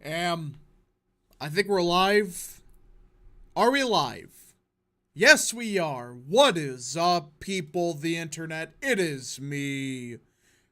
I think we're live. Are we live? Yes, we are. What is up, people of the internet? It is me,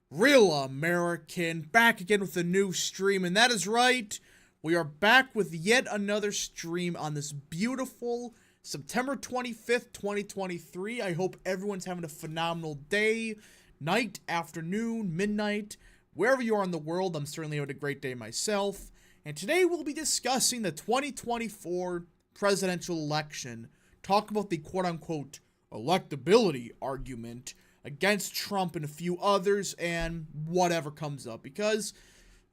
Real American, back again with a new stream, and that is right. We are back with yet another stream on this beautiful September 25th, 2023. I hope everyone's having a phenomenal day, night, afternoon, midnight, wherever you are in the world. I'm certainly having a great day myself. And today we'll be discussing the 2024 presidential election. Talk about the quote-unquote electability argument against Trump and a few others and whatever comes up. Because,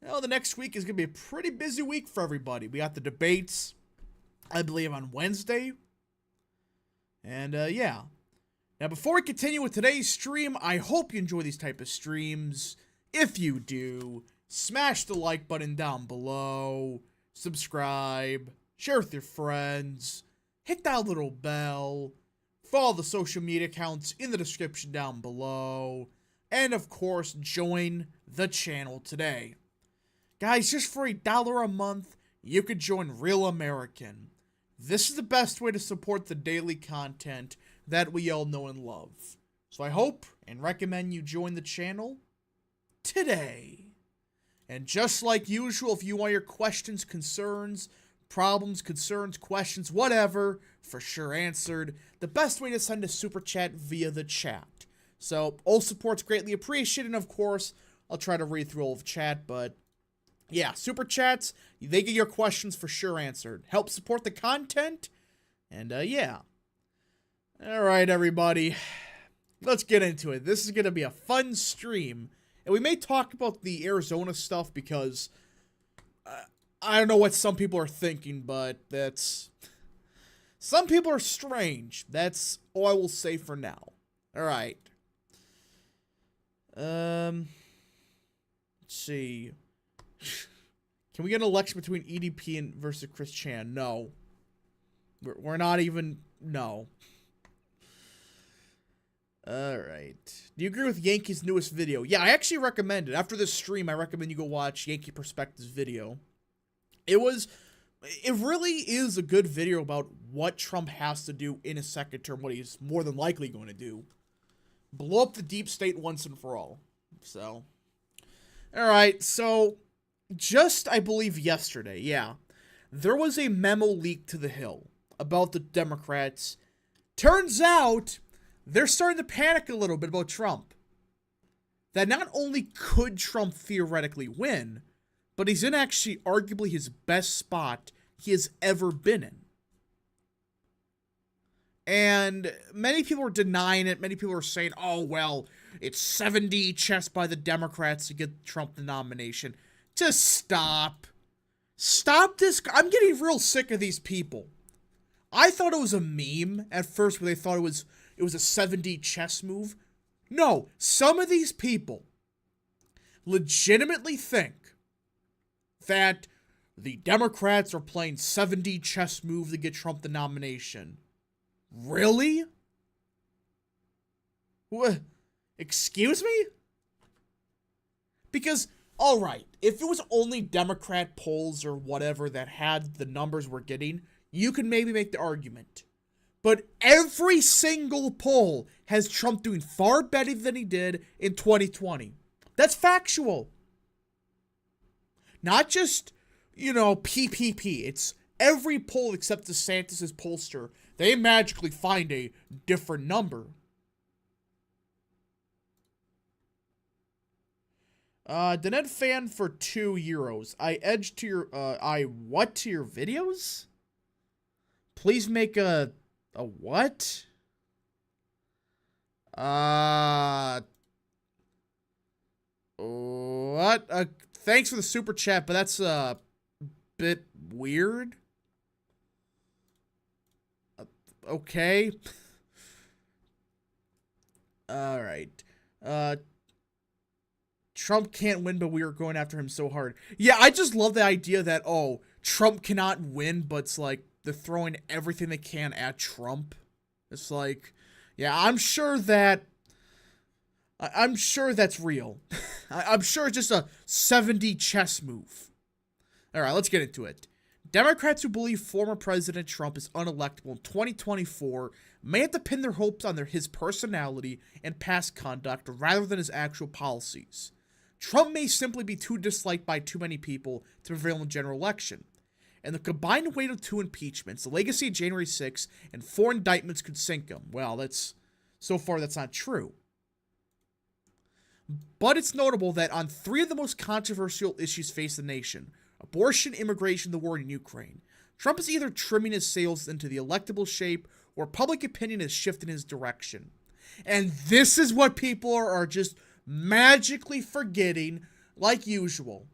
you know, the next week is going to be a pretty busy week for everybody. We got the debates, I believe, on Wednesday. And, yeah. Now, before we continue with today's stream, I hope you enjoy these type of streams. If you do, smash the like button down below, subscribe, share with your friends, hit that little bell, follow the social media accounts in the description down below, and of course, join the channel today. Guys, just for $1 a month, you could join Real American. This is the best way to support the daily content that we all know and love. So I hope and recommend you join the channel today. And just like usual, if you want your questions, concerns, problems, concerns, questions, whatever, for sure answered, the best way to send a super chat via the chat. So all support's greatly appreciated, and of course, I'll try to read through all of chat, but yeah, super chats, they get your questions for sure answered. Help support the content, and yeah. Alright, everybody, let's get into it. This is going to be a fun stream. And we may talk about the Arizona stuff because I don't know what some people are thinking, but that's... Some people are strange. That's all I will say for now. Alright. Let's see. Can we get an election between EDP and versus Chris Chan? No. We're not even... No. Alright. Do you agree with Yankee's newest video? Yeah, I actually recommend it. After this stream, I recommend you go watch Yankee Perspective's video. It really is a good video about what Trump has to do in his second term, what he's more than likely going to do. Blow up the deep state once and for all. So, alright, so, just, I believe, yesterday, yeah, there was a memo leaked to The Hill about the Democrats. Turns out they're starting to panic a little bit about Trump. That not only could Trump theoretically win, but he's in actually arguably his best spot he has ever been in. And many people are denying it. Many people are saying, oh, well, it's 70 chess by the Democrats to get Trump the nomination. Just stop. Stop this. I'm getting real sick of these people. I thought it was a meme at first where they thought it was a 7D chess move. No, some of these people legitimately think that the Democrats are playing 7D chess move to get Trump the nomination. Really? What? Excuse me? Because, alright, if it was only Democrat polls or whatever that had the numbers we're getting, you could maybe make the argument. But every single poll has Trump doing far better than he did in 2020. That's factual. Not just, you know, PPP. It's every poll except DeSantis' pollster. They magically find a different number. The Ned fan for €2. I edged to your, what to your videos? Please make a what? What? Thanks for the super chat, but that's a bit weird. Okay. Alright. Trump can't win, but we are going after him so hard. Yeah, I just love the idea that, oh, Trump cannot win, but it's like, they're throwing everything they can at Trump. It's like, yeah, I'm sure that's real. I'm sure it's just a 7D chess move. All right, let's get into it. Democrats who believe former President Trump is unelectable in 2024 may have to pin their hopes on his personality and past conduct rather than his actual policies. Trump may simply be too disliked by too many people to prevail in the general election. And the combined weight of 2 impeachments, the legacy of January 6th, and 4 indictments could sink him. Well, so far that's not true. But it's notable that on 3 of the most controversial issues facing the nation, abortion, immigration, the war in Ukraine, Trump is either trimming his sails into the electable shape or public opinion is shifting his direction. And this is what people are just magically forgetting, like usual.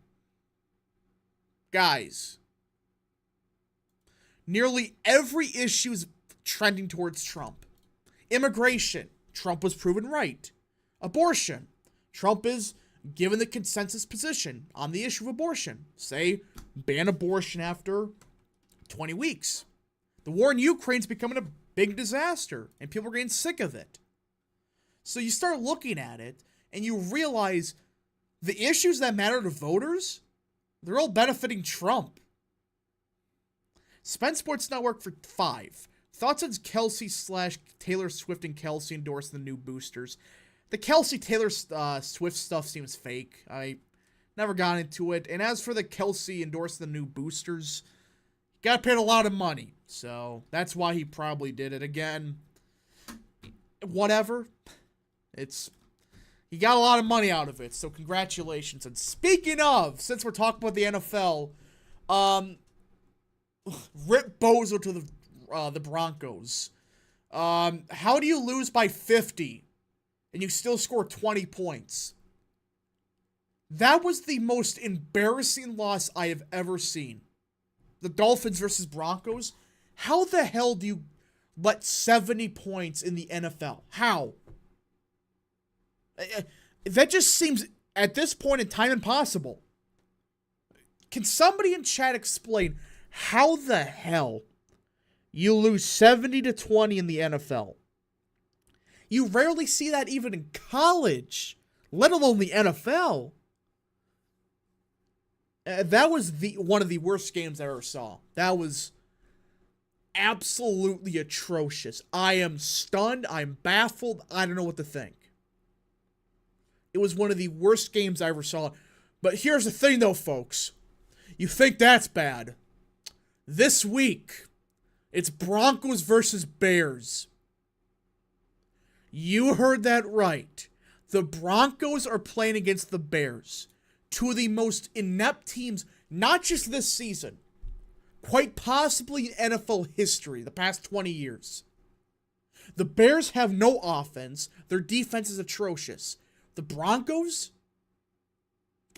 Guys, nearly every issue is trending towards Trump. Immigration, Trump was proven right. Abortion, Trump is given the consensus position on the issue of abortion. Say, ban abortion after 20 weeks. The war in Ukraine is becoming a big disaster, and people are getting sick of it. So you start looking at it, and you realize the issues that matter to voters, they're all benefiting Trump. Spend Sports Network for 5. Thoughts on Kelce / Taylor Swift and Kelce endorsing the new boosters. The Kelce-Taylor Swift stuff seems fake. I never got into it. And as for the Kelce endorsing the new boosters, got paid a lot of money. So that's why he probably did it. Again, whatever. He got a lot of money out of it. So congratulations. And speaking of, since we're talking about the NFL, Rip Bozo to the Broncos. How do you lose by 50? And you still score 20 points. That was the most embarrassing loss I have ever seen. The Dolphins versus Broncos. How the hell do you let 70 points in the NFL? How? That just seems, at this point in time, impossible. Can somebody in chat explain how the hell you lose 70-20 in the NFL? You rarely see that even in college, let alone the NFL. That was one of the worst games I ever saw. That was absolutely atrocious. I am stunned. I'm baffled. I don't know what to think. It was one of the worst games I ever saw. But here's the thing, though, folks. You think that's bad. This week, it's Broncos versus Bears. You heard that right. The Broncos are playing against the Bears. 2 of the most inept teams, not just this season, quite possibly in NFL history, the past 20 years. The Bears have no offense. Their defense is atrocious. The Broncos?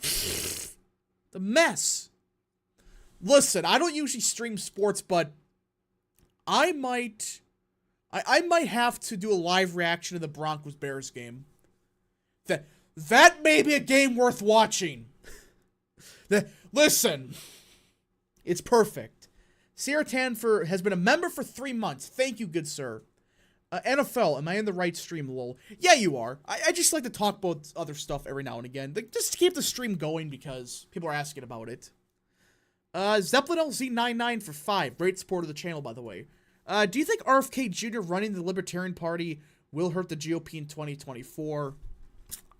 The mess. Listen, I don't usually stream sports, but I might have to do a live reaction to the Broncos-Bears game. That may be a game worth watching. Listen, it's perfect. Sierra Tanfer has been a member for 3 months. Thank you, good sir. NFL, am I in the right stream, lol? Yeah, you are. I just like to talk about other stuff every now and again. Just to keep the stream going because people are asking about it. Zeppelin LZ99 for 5. Great support of the channel, by the way. Do you think RFK Jr. running the Libertarian Party will hurt the GOP in 2024?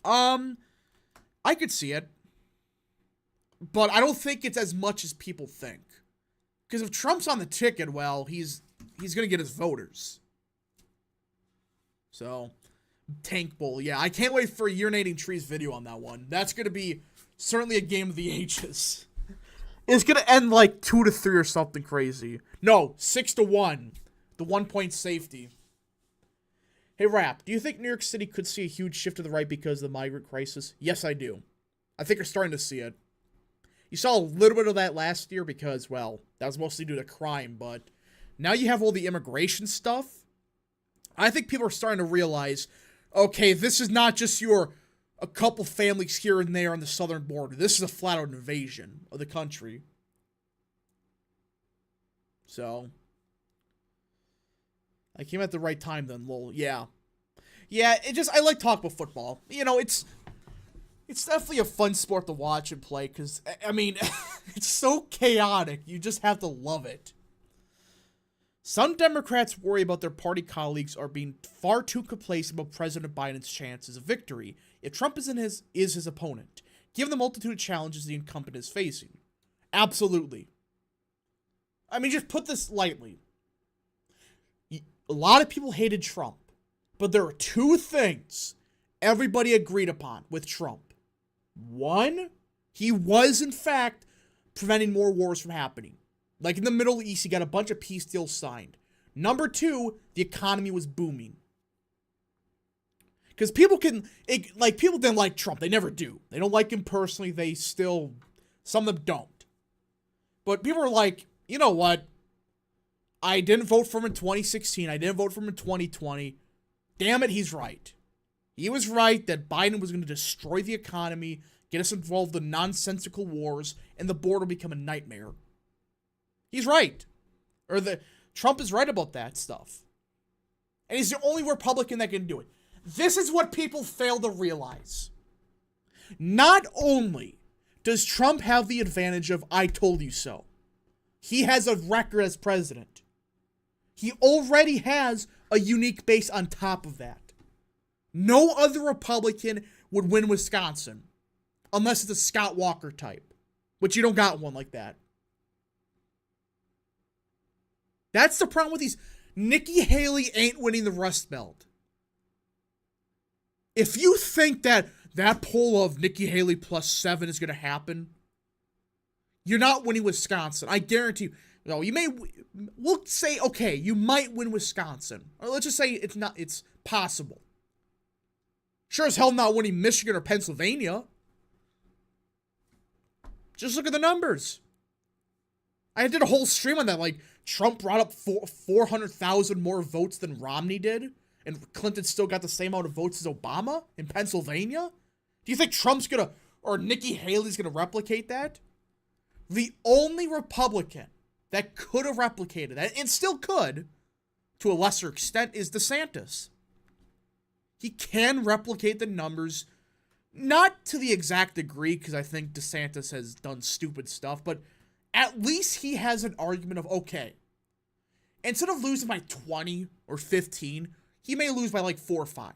I could see it. But I don't think it's as much as people think. Because if Trump's on the ticket, well, he's going to get his voters. So, Tank Bull. Yeah, I can't wait for a Urinating Trees video on that one. That's going to be certainly a game of the ages. It's going to end like 2-3 or something crazy. No, 6-1. The 1-point safety. Hey, Rap, do you think New York City could see a huge shift to the right because of the migrant crisis? Yes, I do. I think you're starting to see it. You saw a little bit of that last year because, well, that was mostly due to crime, but now you have all the immigration stuff. I think people are starting to realize, okay, this is not just a couple families here and there on the southern border. This is a flat-out invasion of the country. So, I came at the right time then, lol. Yeah. Yeah, I like talking about football. You know, it's definitely a fun sport to watch and play, because, I mean, It's so chaotic. You just have to love it. Some Democrats worry about their party colleagues are being far too complacent about President Biden's chances of victory if Trump is his opponent, given the multitude of challenges the incumbent is facing. Absolutely. I mean, just put this lightly. A lot of people hated Trump, but there are two things everybody agreed upon with Trump. One, he was, in fact, preventing more wars from happening. Like in the Middle East, he got a bunch of peace deals signed. Number two, the economy was booming. Because people didn't like Trump. They never do. They don't like him personally. Some of them don't. But people are like, you know what? I didn't vote for him in 2016. I didn't vote for him in 2020. Damn it, he's right. He was right that Biden was going to destroy the economy, get us involved in nonsensical wars, and the border become a nightmare. He's right. Trump is right about that stuff. And he's the only Republican that can do it. This is what people fail to realize. Not only does Trump have the advantage of I told you so, he has a record as president. He already has a unique base on top of that. No other Republican would win Wisconsin unless it's a Scott Walker type, which you don't got one like that. That's the problem with these. Nikki Haley ain't winning the Rust Belt. If you think that poll of Nikki Haley +7 is going to happen, you're not winning Wisconsin. I guarantee you. No, we'll say, okay, you might win Wisconsin. Or let's just say it's possible. Sure as hell not winning Michigan or Pennsylvania. Just look at the numbers. I did a whole stream on that. Like, Trump brought up 400,000 more votes than Romney did, and Clinton still got the same amount of votes as Obama in Pennsylvania? Do you think Nikki Haley's gonna replicate that? The only Republican that could have replicated that, and still could, to a lesser extent, is DeSantis. He can replicate the numbers, not to the exact degree, because I think DeSantis has done stupid stuff, but at least he has an argument of, okay, instead of losing by 20 or 15, he may lose by like 4 or 5.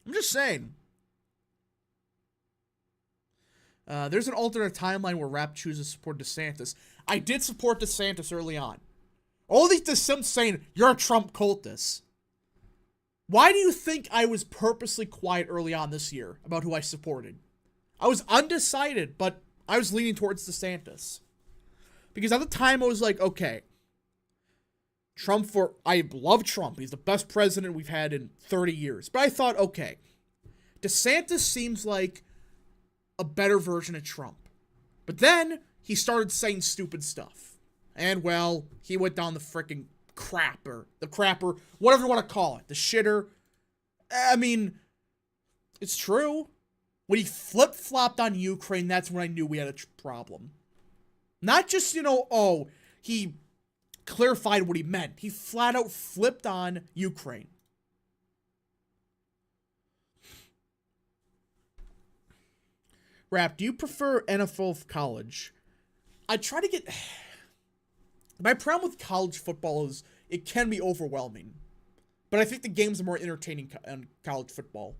I'm just saying. There's an alternate timeline where Rap chooses to support DeSantis. I did support DeSantis early on. All these DeSantis saying, you're a Trump cultist. Why do you think I was purposely quiet early on this year about who I supported? I was undecided, but I was leaning towards DeSantis. Because at the time, I was like, okay, I love Trump. He's the best president we've had in 30 years. But I thought, okay, DeSantis seems like a better version of Trump. But then he started saying stupid stuff. And, well, he went down the freaking crapper, whatever you want to call it, the shitter. I mean, it's true. When he flip-flopped on Ukraine, that's when I knew we had a problem. Not just, he clarified what he meant. He flat out flipped on Ukraine. Rap, do you prefer NFL college? I try to get... My problem with college football is it can be overwhelming. But I think the games are more entertaining in college football.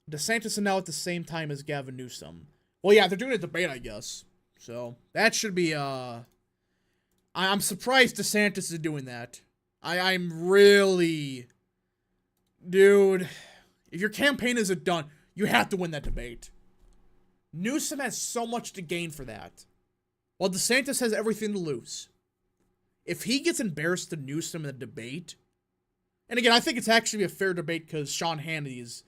DeSantis is now at the same time as Gavin Newsom. Well, yeah, they're doing a debate, I guess. So, that should be, I'm surprised DeSantis is doing that. I'm really... Dude... If your campaign isn't done, you have to win that debate. Newsom has so much to gain for that, while DeSantis has everything to lose. If he gets embarrassed to Newsom in the debate, and again, I think it's actually a fair debate because Sean Hannity is,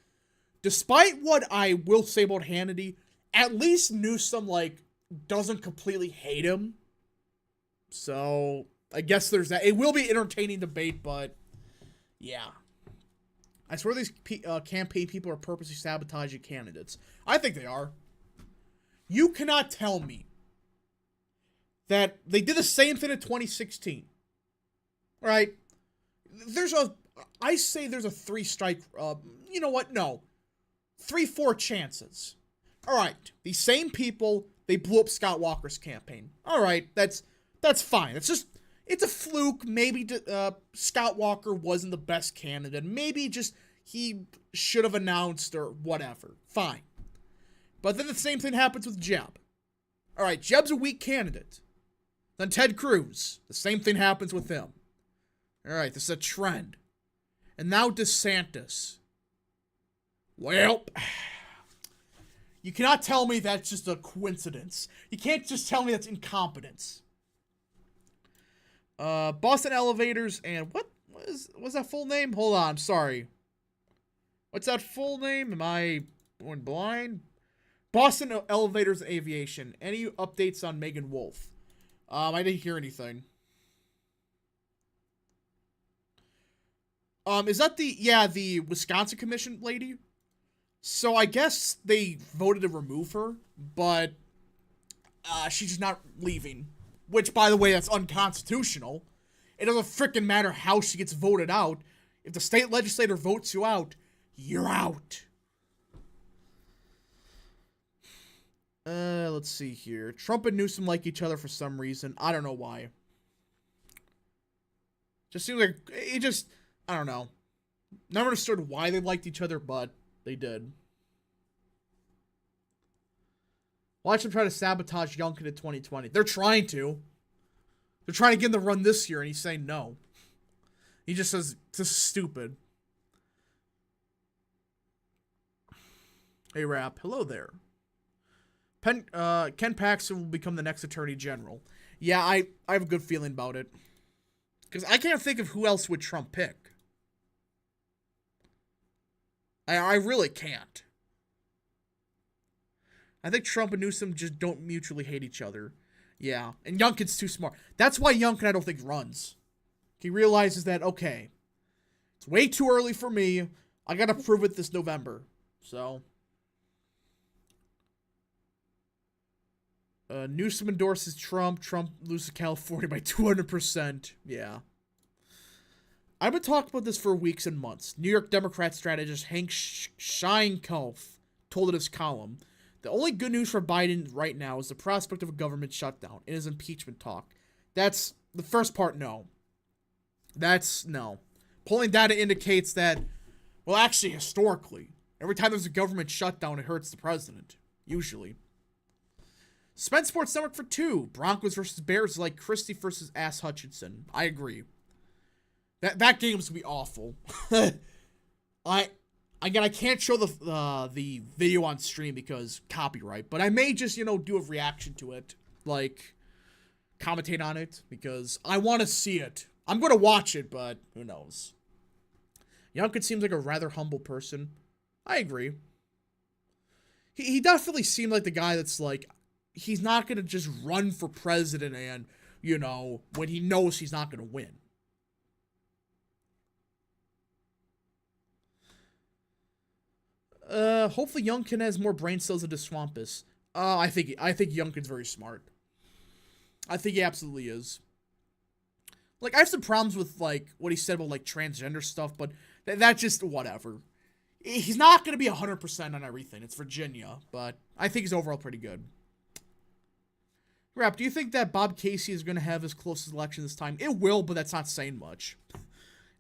despite what I will say about Hannity, at least Newsom, doesn't completely hate him. So, I guess there's that. It will be an entertaining debate, but, yeah. I swear these campaign people are purposely sabotaging candidates. I think they are. You cannot tell me that they did the same thing in 2016. Right? There's a I say there's a 3-strike, you know what? No. 3-4 chances. Alright, these same people, they blew up Scott Walker's campaign. Alright, that's fine. It's a fluke. Maybe Scott Walker wasn't the best candidate. Maybe just he should have announced or whatever. Fine. But then the same thing happens with Jeb. Alright, Jeb's a weak candidate. Then Ted Cruz. The same thing happens with him. Alright, this is a trend. And now DeSantis. Well, you cannot tell me that's just a coincidence. You can't just tell me that's incompetence. Boston Elevators and what's that full name? Hold on, I'm sorry. What's that full name? Am I going blind? Boston Elevators and Aviation. Any updates on Megan Wolf? I didn't hear anything. Is that the Wisconsin Commission lady? So I guess they voted to remove her, but she's just not leaving. Which, by the way, that's unconstitutional. It doesn't frickin' matter how she gets voted out. If the state legislator votes you out, you're out. Let's see here. Trump and Newsom like each other for some reason. I don't know why. Just seems like I don't know. Never understood why they liked each other, but they did. Watch them try to sabotage Youngkin in 2020. They're trying to. They're trying to get him to run this year, and he's saying no. He just says, this is stupid. Hey, Rap. Hello there. Ken Paxton will become the next Attorney General. Yeah, I have a good feeling about it. Because I can't think of who else would Trump pick. I really can't. I think Trump and Newsom just don't mutually hate each other. Yeah, and Youngkin's too smart. That's why Youngkin, I don't think, runs. He realizes that, okay, it's way too early for me. I gotta prove it this November. So. Newsom endorses Trump. Trump loses California by 200%. Yeah. I've been talking about this for weeks and months. New York Democrat strategist Hank Scheinkauf told in his column, the only good news for Biden right now is the prospect of a government shutdown in his impeachment talk. That's the first part, no. That's no. Polling data indicates that, well, actually, historically, every time there's a government shutdown, it hurts the president. Usually. Spence Sports Network for 2. Broncos versus Bears is like Christie versus Ass Hutchinson. I agree. That game's gonna be awful. I can't show the video on stream because copyright, but I may just, do a reaction to it, like commentate on it because I want to see it. I'm going to watch it, but who knows. Youngkin seems like a rather humble person. I agree. He definitely seemed like the guy that's like, he's not going to just run for president and, when he knows he's not going to win. Hopefully Youngkin has more brain cells than DeSwampus. I think Youngkin's very smart. I think he absolutely is. Like, I have some problems with, like, what he said about, like, transgender stuff, but that's just whatever. He's not going to be 100% on everything. It's Virginia, but I think he's overall pretty good. Rap, do you think that Bob Casey is going to have his closest election this time? It will, but that's not saying much.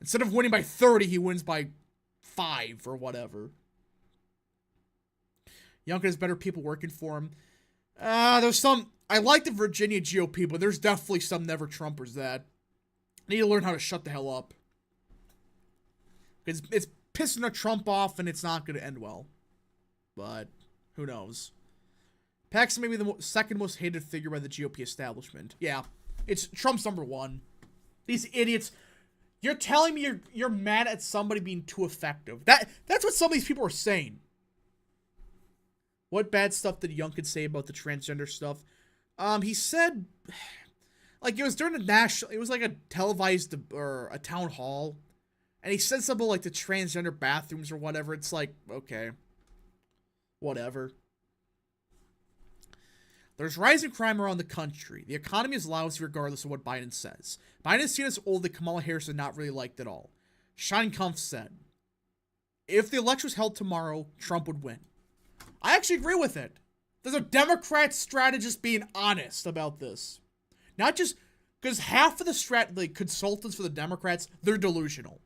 Instead of winning by 30, he wins by 5 or whatever. Youngkin has better people working for him. There's some... I like the Virginia GOP, but there's definitely some never-Trumpers that need to learn how to shut the hell up. It's pissing a Trump off, and it's not going to end well. But, who knows. Paxton may be the second most hated figure by the GOP establishment. Yeah, it's Trump's number 1. These idiots... You're telling me you're mad at somebody being too effective. That's what some of these people are saying. What bad stuff did Youngkin say about the transgender stuff? He said, like, it was during a national, it was like a televised, or a town hall, and he said something like the transgender bathrooms or whatever. It's like, okay, whatever. There's rising crime around the country. The economy is lousy regardless of what Biden says. Biden is seen as old that Kamala Harris is not really liked at all. Scheinkampf said, if the election was held tomorrow, Trump would win. I actually agree with it. There's a Democrat strategist being honest about this. Not just because half of the consultants for the Democrats, they're delusional.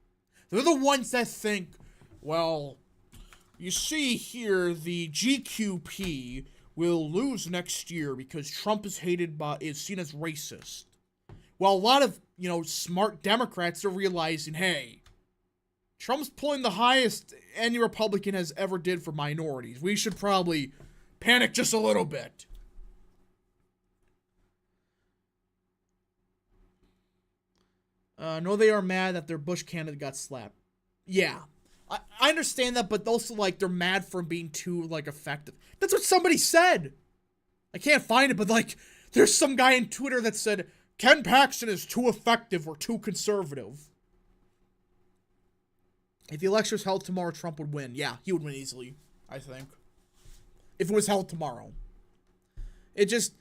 They're the ones that think, well, you see here, the GQP will lose next year because Trump is seen as racist. Well, a lot of, smart Democrats are realizing, hey, Trump's pulling the highest any Republican has ever did for minorities. We should probably panic just a little bit. No, they are mad that their Bush candidate got slapped. Yeah. I understand that, but also, they're mad for being too, effective. That's what somebody said. I can't find it, but, there's some guy on Twitter that said, Ken Paxton is too effective or too conservative. If the election was held tomorrow, Trump would win. Yeah, he would win easily, I think. If it was held tomorrow. It just,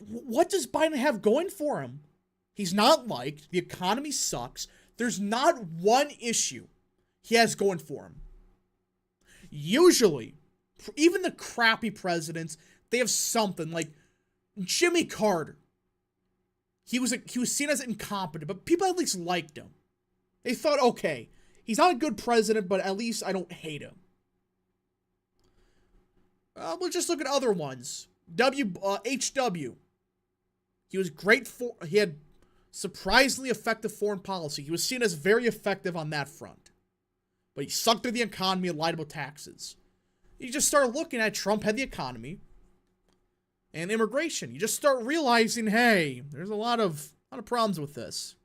what does Biden have going for him? He's not liked. The economy sucks. There's not one issue he has going for him. Usually, even the crappy presidents, they have something. Like Jimmy Carter. He was seen as incompetent, but people at least liked him. They thought, okay, he's not a good president, but at least I don't hate him. We'll just look at other ones. HW. He had surprisingly effective foreign policy. He was seen as very effective on that front. But he sucked at the economy and lied about taxes. You just start looking at Trump had the economy and immigration. You just start realizing, hey, there's a lot of problems with this.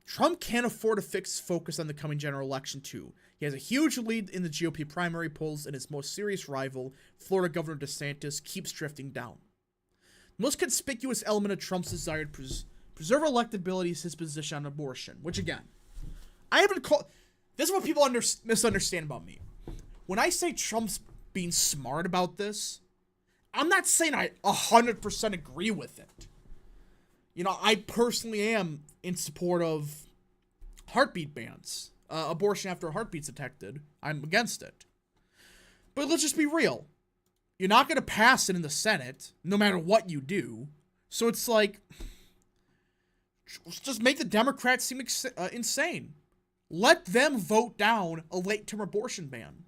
Trump can't afford to focus on the coming general election, too. He has a huge lead in the GOP primary polls, and his most serious rival, Florida Governor DeSantis, keeps drifting down. The most conspicuous element of Trump's desire to preserve electability is his position on abortion, which, again, this is what people misunderstand about me. When I say Trump's being smart about this, I'm not saying I 100% agree with it. I personally am in support of heartbeat bans. Abortion after a heartbeat's detected. I'm against it. But let's just be real. You're not going to pass it in the Senate, no matter what you do. So it's just make the Democrats seem insane. Let them vote down a late-term abortion ban.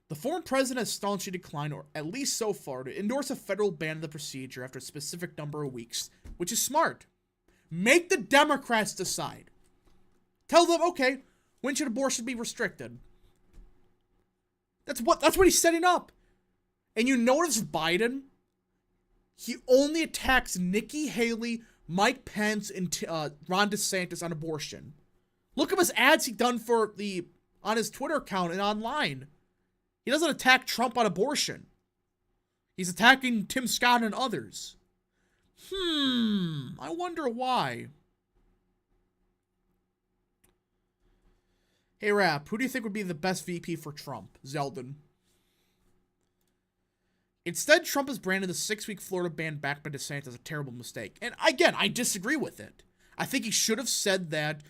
The former president has staunchly declined, or at least so far, to endorse a federal ban of the procedure after a specific number of weeks, which is smart. Make the Democrats decide. Tell them, okay, when should abortion be restricted? That's what he's setting up. And you notice Biden, he only attacks Nikki Haley, Mike Pence, and Ron DeSantis on abortion. Look at his ads he's done on his Twitter account and online. He doesn't attack Trump on abortion. He's attacking Tim Scott and others. I wonder why. Hey, Rap, who do you think would be the best VP for Trump? Zeldin. Instead, Trump has branded the 6-week Florida ban backed by DeSantis as a terrible mistake. And again, I disagree with it. I think he should have said that,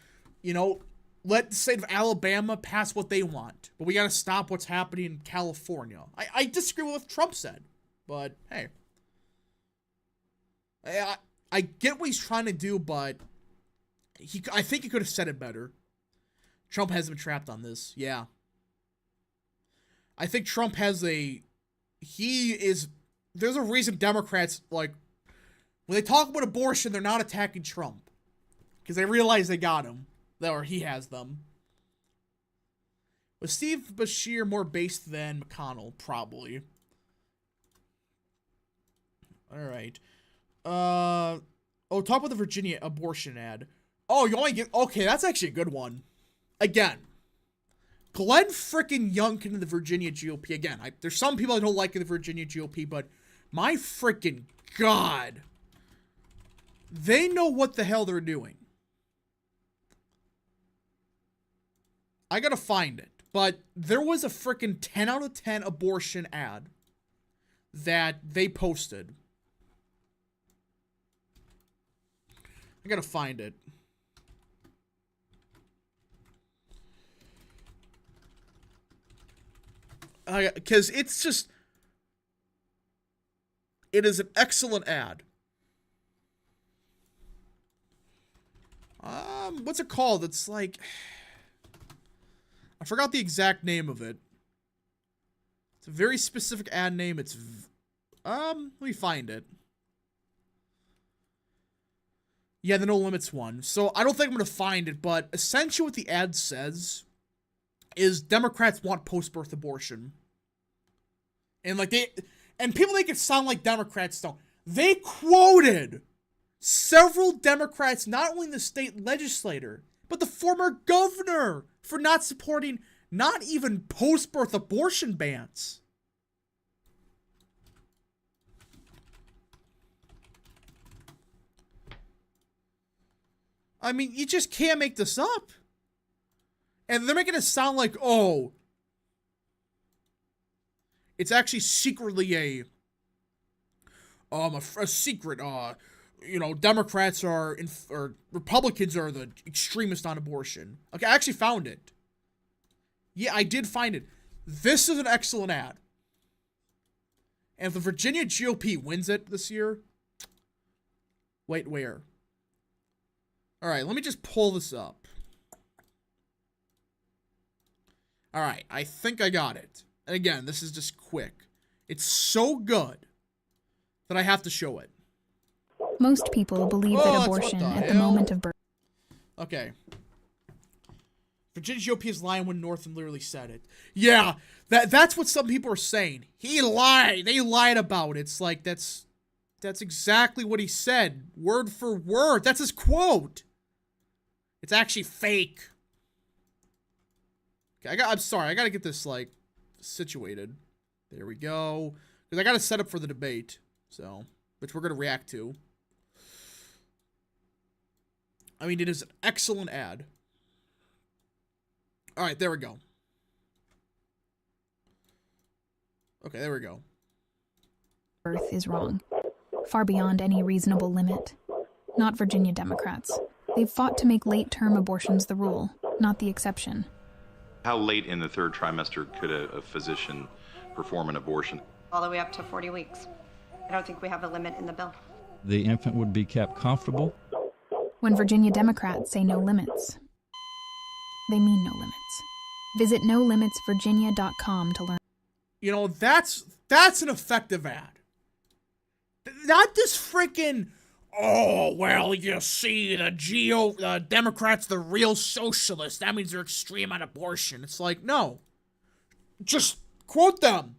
let the state of Alabama pass what they want. But we got to stop what's happening in California. I disagree with what Trump said. But, hey. I get what he's trying to do, but I think he could have said it better. Trump has been trapped on this. Yeah. I think Trump has there's a reason Democrats, when they talk about abortion, they're not attacking Trump. Because they realize they got him. Or he has them. Was Steve Beshear more based than McConnell? Probably. Alright. Talk about the Virginia abortion ad. Oh, you only get... Okay, that's actually a good one. Again. Glenn frickin' Youngkin in the Virginia GOP. Again, there's some people I don't like in the Virginia GOP, but my frickin' God. They know what the hell they're doing. I gotta find it. But there was a frickin' 10 out of 10 abortion ad that they posted. I gotta find it. Because it's just... It is an excellent ad. What's it called? It's like... I forgot the exact name of it. It's a very specific ad name. It's... let me find it. Yeah, the No Limits one. So, I don't think I'm gonna find it, but essentially what the ad says is Democrats want post-birth abortion. And, like, and people make it sound like Democrats don't. They quoted several Democrats, not only the state legislator, but the former governor, for not supporting not even post-birth abortion bans. I mean, you just can't make this up. And they're making it sound like, oh, it's actually secretly a secret, you know, Democrats or Republicans are the extremists on abortion. Okay, I actually found it. Yeah, I did find it. This is an excellent ad. And if the Virginia GOP wins it this year... Wait, where? Alright, let me just pull this up. Alright, I think I got it. And again, this is just quick. It's so good that I have to show it. Most people believe that abortion at the moment of birth. Okay. Virginia GOP is lying when Northam literally said it. Yeah, that's what some people are saying. He lied. They lied about it. It's like, that's exactly what he said. Word for word. That's his quote. It's actually fake. Okay, I'm sorry. I gotta get this, like, situated. There we go. Because I gotta set up for the debate. So, which we're gonna react to. I mean, it is an excellent ad. Alright, there we go. Okay, there we go. Birth is wrong. Far beyond any reasonable limit. Not Virginia Democrats. They've fought to make late-term abortions the rule, not the exception. How late in the third trimester could a physician perform an abortion? All the way up to 40 weeks. I don't think we have a limit in the bill. The infant would be kept comfortable. When Virginia Democrats say no limits, they mean no limits. Visit nolimitsvirginia.com to learn. You know, that's an effective ad. Not this freaking, oh, well, you see, the Democrats, the real socialists. That means they're extreme on abortion. It's like, no. Just quote them.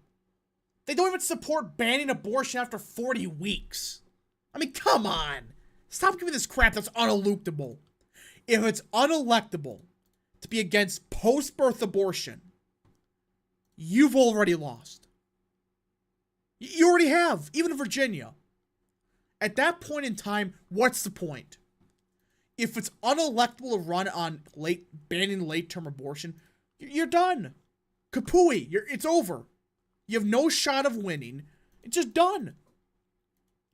They don't even support banning abortion after 40 weeks. I mean, come on. Stop giving me this crap that's unelectable. If it's unelectable to be against post-birth abortion, you've already lost. You already have, even in Virginia. At that point in time, what's the point? If it's unelectable to run on banning late-term abortion, you're done. Kapooey. It's over. You have no shot of winning. It's just done.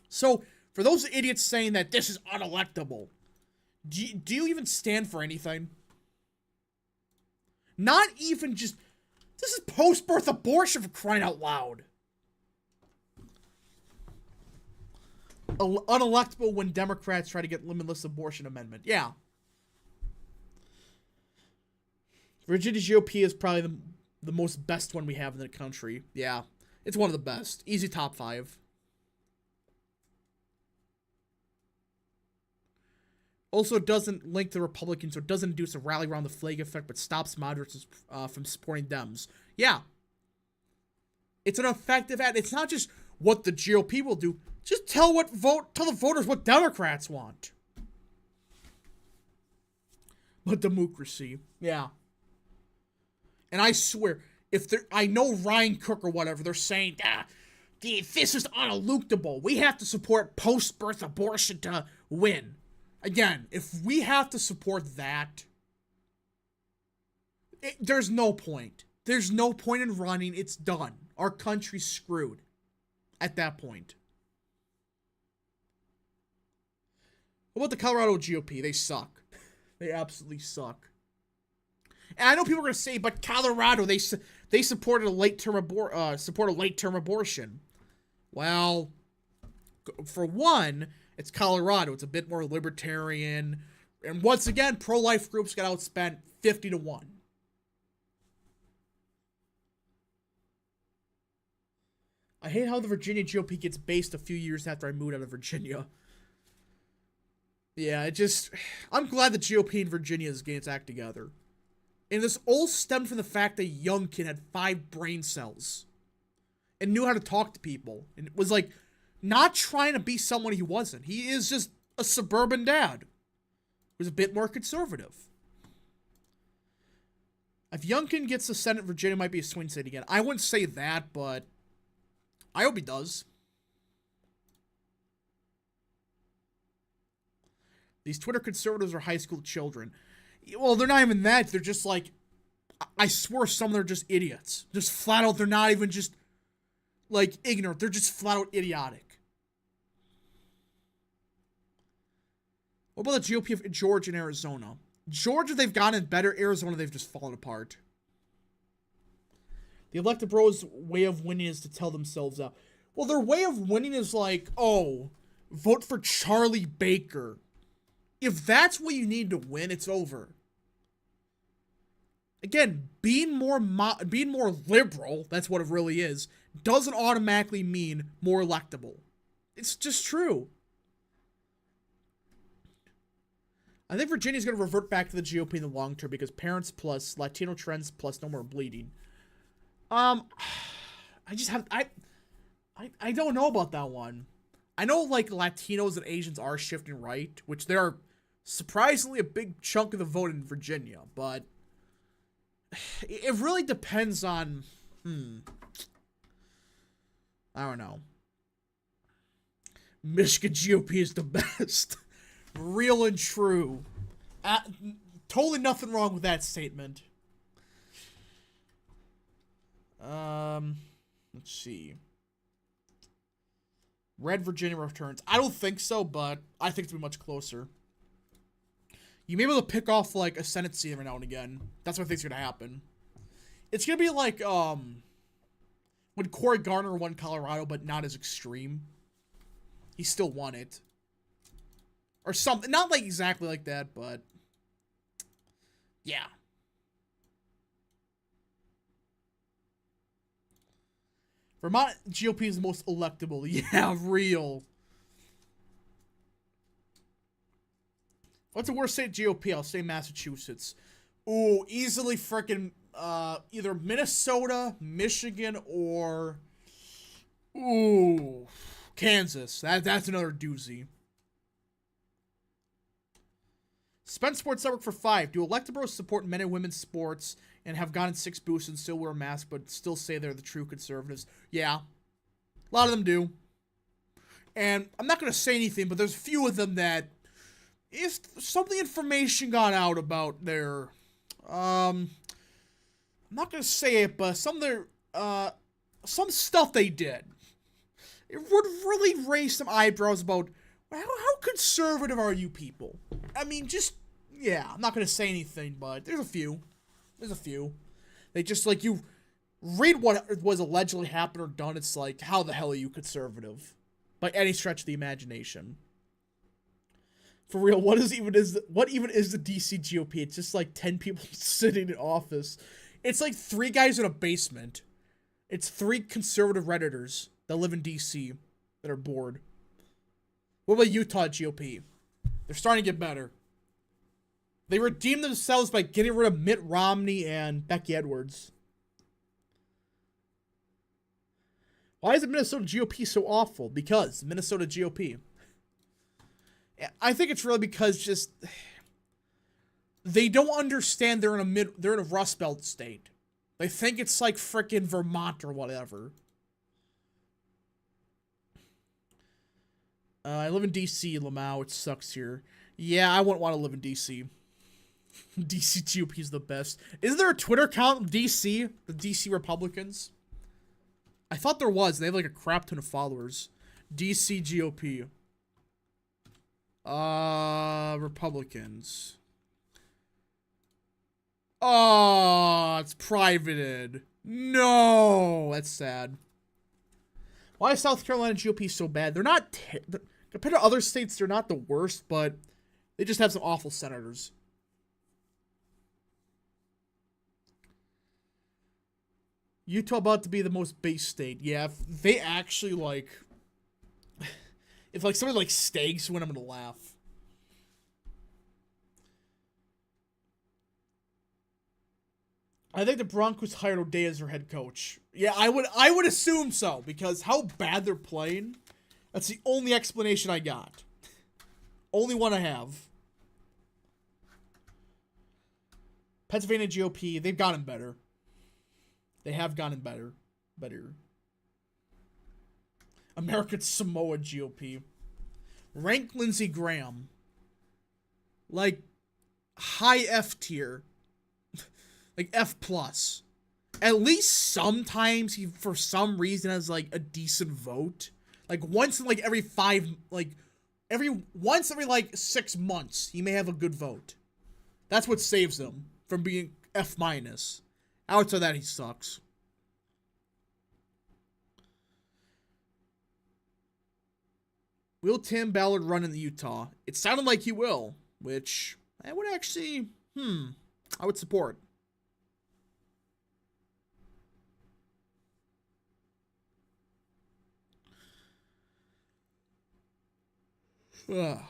So, for those idiots saying that this is unelectable, do you even stand for anything? Not even just... This is post-birth abortion, for crying out loud. Unelectable when Democrats try to get limitless abortion amendment. Yeah. Virginia GOP is probably the most best one we have in the country. Yeah. It's one of the best. Easy top 5. Also, it doesn't link to Republicans, or doesn't induce a rally around the flag effect, but stops moderates from supporting Dems. Yeah. It's an effective ad. It's not just what the GOP will do. Just tell the voters what Democrats want. But democracy. Yeah. And I swear, I know Ryan Cook or whatever, they're saying, this is unelectable. We have to support post-birth abortion to win. Again, if we have to support that, there's no point. There's no point in running. It's done. Our country's screwed at that point. What about the Colorado GOP? They suck. They absolutely suck. And I know people are going to say, but Colorado, they supported a late-term abortion. Well, for one, it's Colorado. It's a bit more libertarian. And once again, pro-life groups got outspent 50-1. I hate how the Virginia GOP gets based a few years after I moved out of Virginia. Yeah, I'm glad the GOP in Virginia is getting its act together. And this all stemmed from the fact that Youngkin had 5 brain cells. And knew how to talk to people. And was like, not trying to be someone he wasn't. He is just a suburban dad. Who's a bit more conservative. If Youngkin gets the Senate, Virginia might be a swing state again. I wouldn't say that, but I hope he does. These Twitter conservatives are high school children. Well, they're not even that. They're just like, I swear some of them are just idiots. Just flat out, they're not even just, like, ignorant. They're just flat out idiotic. What about the GOP of Georgia and Arizona? Georgia, they've gotten better. Arizona, they've just fallen apart. The elected bros' way of winning is to tell themselves out. Well, their way of winning is like, oh, vote for Charlie Baker. If that's what you need to win, it's over. Again, being more liberal, that's what it really is, doesn't automatically mean more electable. It's just true. I think Virginia's going to revert back to the GOP in the long term because parents plus Latino trends plus no more bleeding. I don't know about that one. I know, like, Latinos and Asians are shifting right, which they are surprisingly a big chunk of the vote in Virginia, but it really depends on, I don't know. Michigan GOP is the best. Real and true. Totally nothing wrong with that statement. Let's see. Red Virginia returns. I don't think so, but I think it's gonna be much closer. You may be able to pick off, like, a Senate seat every now and again. That's what I think's gonna happen. It's gonna be like, when Cory Garner won Colorado, but not as extreme. He still won it. Or something. Not, like, exactly like that, but yeah. Vermont GOP is the most electable. Yeah, real. What's the worst state GOP? I'll say Massachusetts. Ooh, easily frickin' either Minnesota, Michigan, or ooh, Kansas. That's another doozy. Spend Sports Network for 5. Do electable support men and women's sports and have gotten 6 boosts and still wear masks but still say they're the true conservatives? Yeah. A lot of them do. And I'm not going to say anything, but there's a few of them that if some of the information got out about their, I'm not going to say it, but some of their, some stuff they did, it would really raise some eyebrows about how conservative are you people? I mean, just, yeah, I'm not going to say anything, but there's a few. There's a few. They just, like, you read what was allegedly happened or done, it's like, how the hell are you conservative? By any stretch of the imagination. For real, what even is the DC GOP? It's just like 10 people sitting in office. It's like 3 guys in a basement. It's 3 conservative Redditors that live in DC that are bored. What about Utah GOP? They're starting to get better. They redeemed themselves by getting rid of Mitt Romney and Becky Edwards. Why is the Minnesota GOP so awful? Because Minnesota GOP. I think it's really because just they don't understand they're in a Rust Belt state. They think it's like frickin' Vermont or whatever. I live in DC, Lamau. It sucks here. Yeah, I wouldn't want to live in DC. DC GOP is the best. Isn't there a Twitter account in DC? The DC Republicans? I thought there was. They have like a crap ton of followers. DC GOP. Republicans. Oh, it's privated. No, that's sad. Why is South Carolina GOP so bad? They're not, compared to other states, they're not the worst, but they just have some awful senators. Utah about to be the most base state. Yeah, if they actually, like, if, like, somebody, like, Stags win, I'm gonna laugh. I think the Broncos hired O'Day as their head coach. Yeah, I would assume so, because how bad they're playing, that's the only explanation I got. Only one I have. Pennsylvania GOP, they've gotten better. They have gotten better. American Samoa GOP. Rank Lindsey Graham. Like, high F tier. Like, F+. At least sometimes he, for some reason, has, like, a decent vote. Like, once in, like, every 6 months, he may have a good vote. That's what saves him from being F-. Outside that, he sucks. Will Tim Ballard run in the Utah? It sounded like he will, which I would actually, I would support. The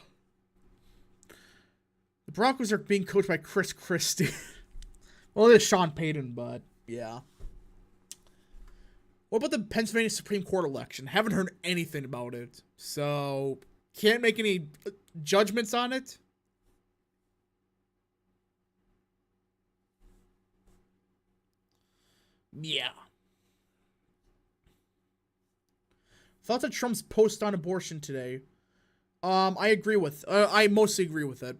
Broncos are being coached by Chris Christie. Well, there's Sean Payton, but yeah. What about the Pennsylvania Supreme Court election? Haven't heard anything about it, so can't make any judgments on it. Yeah. Thoughts on Trump's post on abortion today? I agree with. I mostly agree with it.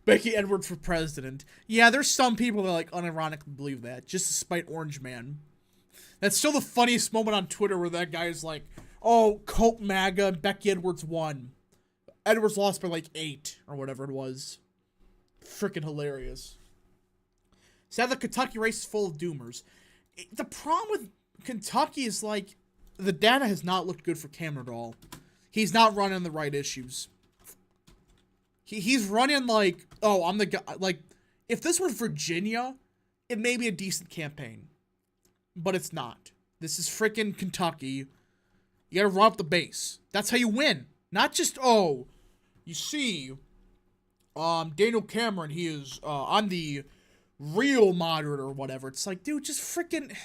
Becky Edwards for president. Yeah, there's some people that, like, unironically believe that, just to spite Orange Man. That's still the funniest moment on Twitter where that guy is like, oh, Cope MAGA, and Becky Edwards won. Edwards lost by, like, 8, or whatever it was. Freaking hilarious. Sad the Kentucky race is full of doomers. The problem with Kentucky is, like, the data has not looked good for Cameron at all. He's not running the right issues. He's running like, oh, I'm the guy. Like, if this were Virginia, it may be a decent campaign. But it's not. This is freaking Kentucky. You gotta run up the base. That's how you win. Not just, oh, you see, Daniel Cameron, he is on the real moderate or whatever. It's like, dude, just freaking,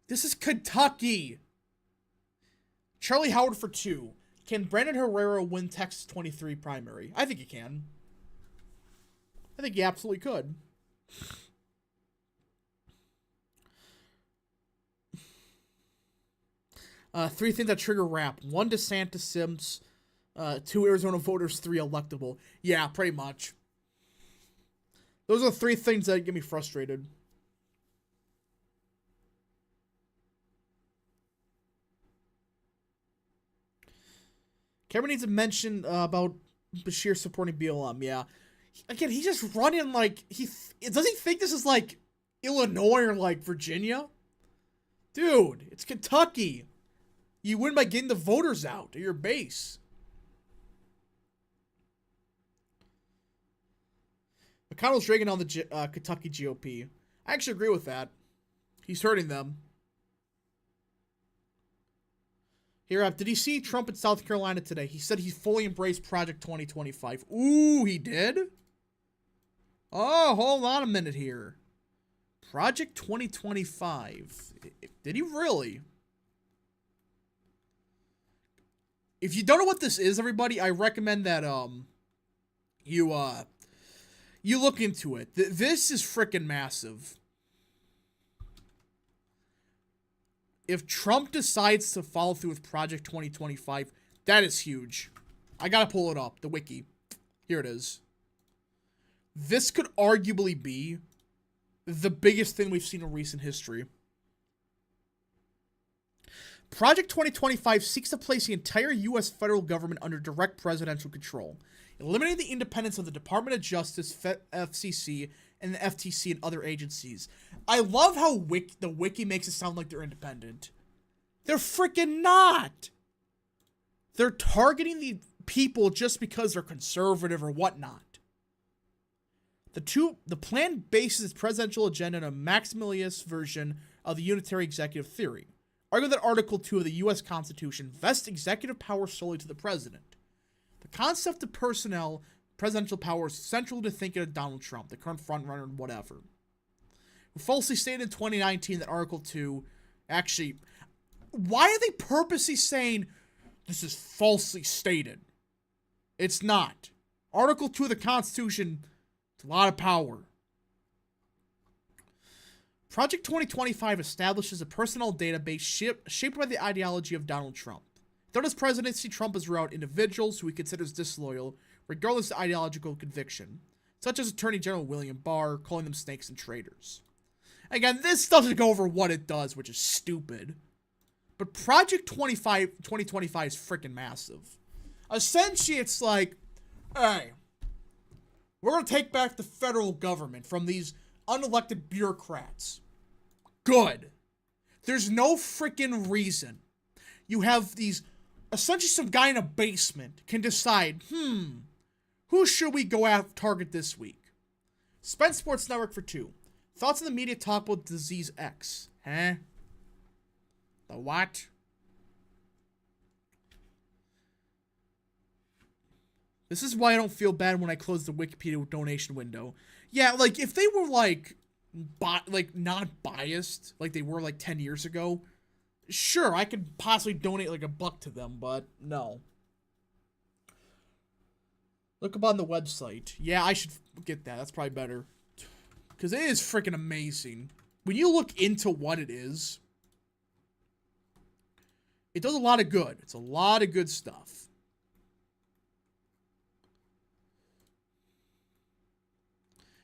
this is Kentucky. Charlie Howard for 2. Can Brandon Herrera win Texas 23 primary? I think he can. I think he absolutely could. Three things that trigger rap. 1, DeSantis Sims. 2, Arizona voters. 3, electable. Yeah, pretty much. Those are the 3 things that get me frustrated. Cameron needs to mention about Bashir supporting BLM. Yeah. Again, he's just running like, does he think this is like Illinois or like Virginia? Dude, it's Kentucky. You win by getting the voters out of your base. McConnell's dragging on the Kentucky GOP. I actually agree with that. He's hurting them. Here, did he see Trump in South Carolina today? He said he fully embraced Project 2025. Ooh, he did? Oh, hold on a minute here. Project 2025. Did he really? If you don't know what this is, everybody, I recommend that you look into it. This is freaking massive. If Trump decides to follow through with Project 2025, that is huge. I gotta pull it up, the wiki. Here it is. This could arguably be the biggest thing we've seen in recent history. Project 2025 seeks to place the entire U.S. federal government under direct presidential control, eliminating the independence of the Department of Justice, FCC, and the FTC and other agencies. I love how the wiki makes it sound like they're independent. They're freaking not! They're targeting the people just because they're conservative or whatnot. The plan bases its presidential agenda on a maximalist version of the unitary executive theory, arguing that Article 2 of the U.S. Constitution vests executive power solely to the president. The concept of presidential power is central to thinking of Donald Trump, the current frontrunner and whatever. Who falsely stated in 2019 that Article 2 actually... Why are they purposely saying this is falsely stated? It's not. Article 2 of the Constitution, it's a lot of power. Project 2025 establishes a personnel database shaped by the ideology of Donald Trump. Throughout his presidency, Trump has ruled out individuals who he considers disloyal, regardless of ideological conviction, such as Attorney General William Barr, calling them snakes and traitors. Again, this doesn't go over what it does, which is stupid. But Project 2025 is freaking massive. Essentially, it's like, hey, we're going to take back the federal government from these unelected bureaucrats. Good. There's no freaking reason. You have these, essentially some guy in a basement can decide, who should we go after target this week? Spence Sports Network for 2. Thoughts on the media talk about Disease X. Huh? The what? This is why I don't feel bad when I close the Wikipedia donation window. Yeah, like, if they were, like not biased, like they were, like, 10 years ago, sure, I could possibly donate, like, $1 to them, but no. Look up on the website. Yeah, I should get that. That's probably better. Because it is freaking amazing. When you look into what it is, it does a lot of good. It's a lot of good stuff.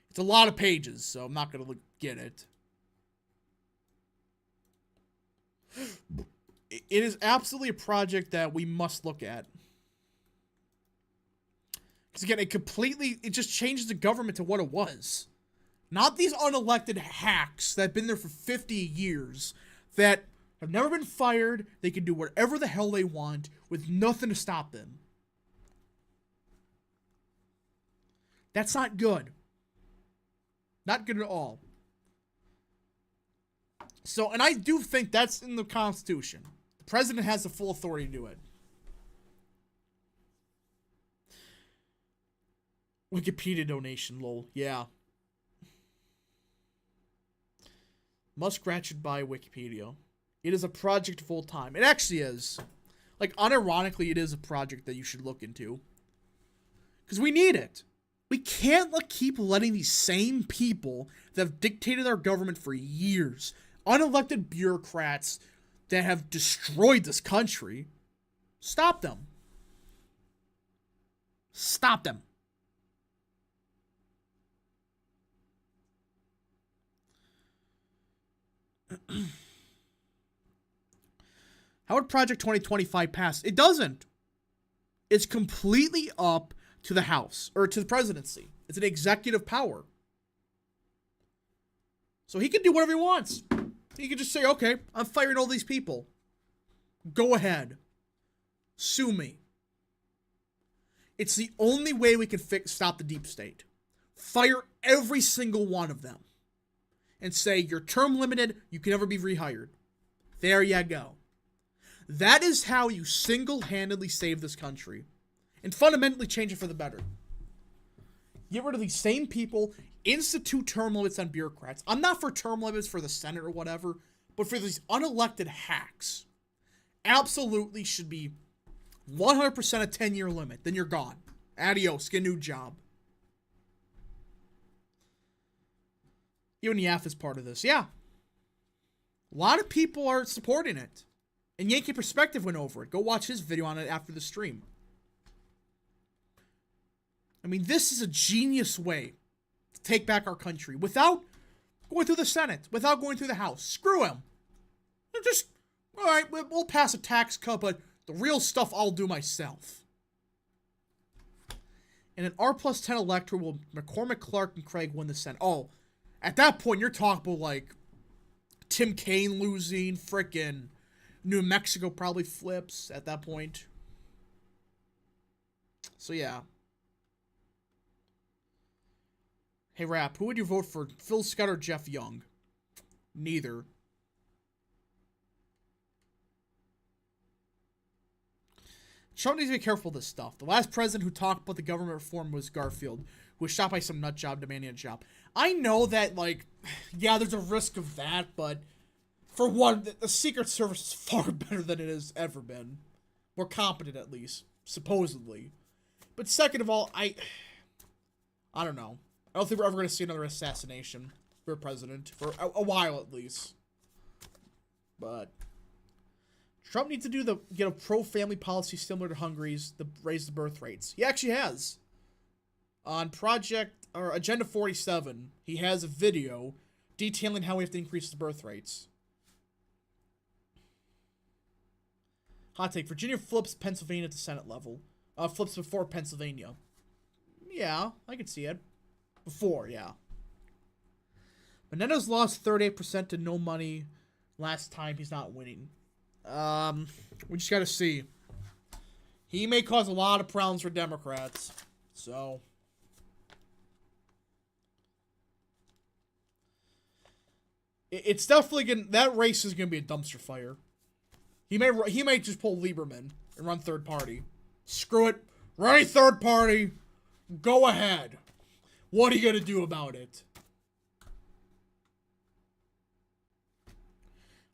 It's a lot of pages, so I'm not going to get it. It is absolutely a project that we must look at. Because again, it just changes the government to what it was. Not these unelected hacks that have been there for 50 years that have never been fired. They can do whatever the hell they want with nothing to stop them. That's not good. Not good at all. So, and I do think that's in the Constitution. The president has the full authority to do it. Wikipedia donation, lol. Yeah. Must scratch it by Wikipedia. It is a project full time. It actually is. Like, unironically, it is a project that you should look into. Because we need it. We can't keep letting these same people that have dictated our government for years, unelected bureaucrats that have destroyed this country, stop them. Stop them. How would Project 2025 pass? It doesn't. It's completely up to the House, or to the presidency. It's an executive power. So he can do whatever he wants. He can just say, okay, I'm firing all these people. Go ahead. Sue me. It's the only way we can stop the deep state. Fire every single one of them. And say, you're term limited, you can never be rehired. There you go. That is how you single-handedly save this country. And fundamentally change it for the better. Get rid of these same people, institute term limits on bureaucrats. I'm not for term limits for the Senate or whatever, but for these unelected hacks, absolutely should be 100% a 10-year limit. Then you're gone. Adios, get a new job. Even Yaf is part of this. Yeah. A lot of people are supporting it. And Yankee Perspective went over it. Go watch his video on it after the stream. I mean, this is a genius way to take back our country without going through the Senate without going through the House. Screw him. Just, all right, we'll pass a tax cut, but the real stuff I'll do myself. In an R plus 10 electorate, will McCormick, Clark, and Craig win the Senate? Oh, at that point, you're talking about, like, Tim Kaine losing, frickin' New Mexico probably flips at that point. So, yeah. Hey, Rap, who would you vote for, Phil Scott or Jeff Young? Neither. Trump needs to be careful with this stuff. The last president who talked about the government reform was Garfield, who was shot by some nut job demanding a job. I know that, like, yeah, there's a risk of that, but for one, the Secret Service is far better than it has ever been. More competent, at least, supposedly. But second of all, I don't know. I don't think we're ever going to see another assassination for a president, for a while at least. But Trump needs to get a pro-family policy similar to Hungary's, raise the birth rates. He actually has. On Agenda 47, he has a video detailing how we have to increase the birth rates. Hot take: Virginia flips Pennsylvania at the Senate level. Flips before Pennsylvania. Yeah, I can see it. Before, yeah. Menendez lost 38% to no money last time. He's not winning. We just gotta see. He may cause a lot of problems for Democrats. So it's definitely that race is gonna be a dumpster fire. He may just pull Lieberman and run third party. Screw it. Run a third party. Go ahead. What are you gonna do about it?